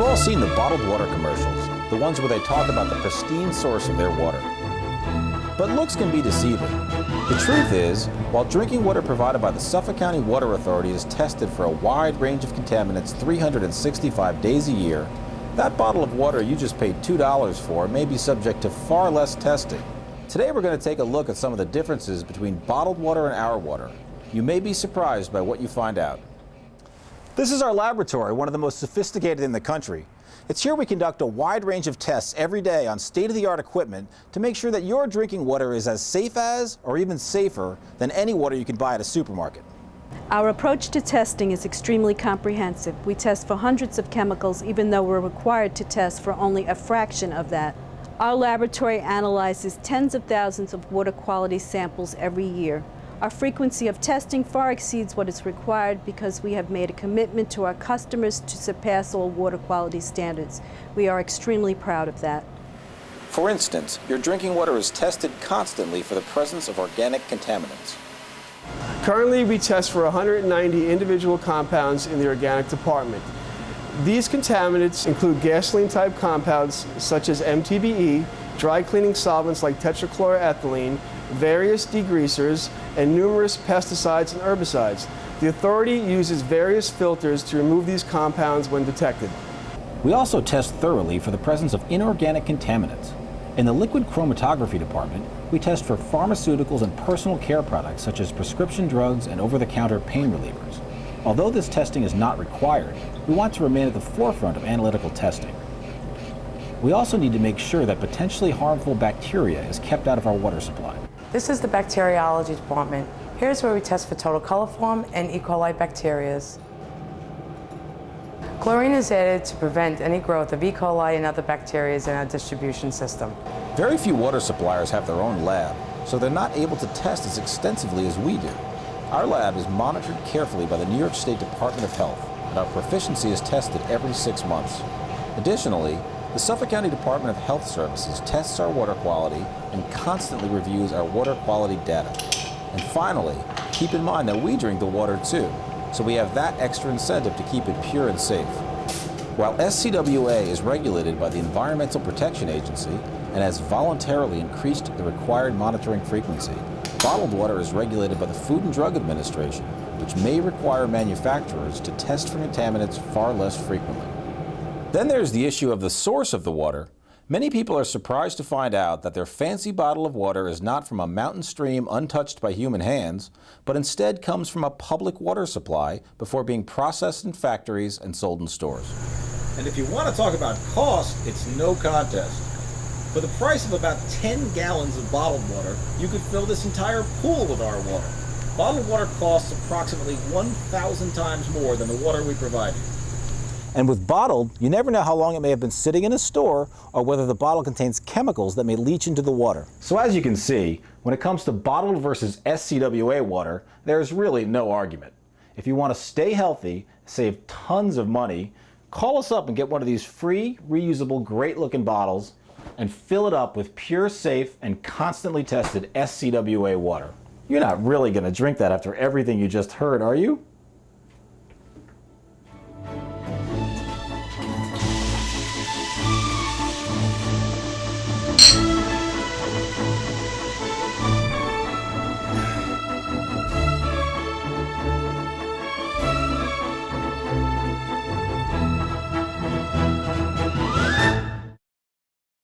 We've all seen the bottled water commercials, the ones where they talk about the pristine source of their water. But looks can be deceiving. The truth is, while drinking water provided by the Suffolk County Water Authority is tested for a wide range of contaminants 365 days a year, that bottle of water you just paid $2 for may be subject to far less testing. Today we're going to take a look at some of the differences between bottled water and our water. You may be surprised by what you find out. This is our laboratory, one of the most sophisticated in the country. It's here we conduct a wide range of tests every day on state-of-the-art equipment to make sure that your drinking water is as safe as, or even safer, than any water you can buy at a supermarket. Our approach to testing is extremely comprehensive. We test for hundreds of chemicals, even though we're required to test for only a fraction of that. Our laboratory analyzes tens of thousands of water quality samples every year. Our frequency of testing far exceeds what is required because we have made a commitment to our customers to surpass all water quality standards. We are extremely proud of that. For instance, your drinking water is tested constantly for the presence of organic contaminants. Currently, we test for 190 individual compounds in the organic department. These contaminants include gasoline-type compounds such as MTBE, dry cleaning solvents like tetrachloroethylene, various degreasers, and numerous pesticides and herbicides. The authority uses various filters to remove these compounds when detected. We also test thoroughly for the presence of inorganic contaminants. In the liquid chromatography department, we test for pharmaceuticals and personal care products such as prescription drugs and over-the-counter pain relievers. Although this testing is not required, we want to remain at the forefront of analytical testing. We also need to make sure that potentially harmful bacteria is kept out of our water supply. This is the bacteriology department. Here's where we test for total coliform and E. coli bacteria. Chlorine is added to prevent any growth of E. coli and other bacteria in our distribution system. Very few water suppliers have their own lab, so they're not able to test as extensively as we do. Our lab is monitored carefully by the New York State Department of Health, and our proficiency is tested every 6 months. Additionally, the Suffolk County Department of Health Services tests our water quality and constantly reviews our water quality data. And finally, keep in mind that we drink the water too, so we have that extra incentive to keep it pure and safe. While SCWA is regulated by the Environmental Protection Agency and has voluntarily increased the required monitoring frequency, bottled water is regulated by the Food and Drug Administration, which may require manufacturers to test for contaminants far less frequently. Then there's the issue of the source of the water. Many people are surprised to find out that their fancy bottle of water is not from a mountain stream untouched by human hands, but instead comes from a public water supply before being processed in factories and sold in stores. And if you want to talk about cost, it's no contest. For the price of about 10 gallons of bottled water, you could fill this entire pool with our water. Bottled water costs approximately 1,000 times more than the water we provide you. And with bottled, you never know how long it may have been sitting in a store or whether the bottle contains chemicals that may leach into the water. So as you can see, when it comes to bottled versus SCWA water, there's really no argument. If you want to stay healthy, save tons of money, call us up and get one of these free, reusable, great-looking bottles and fill it up with pure, safe, and constantly tested SCWA water. You're not really going to drink that after everything you just heard, are you?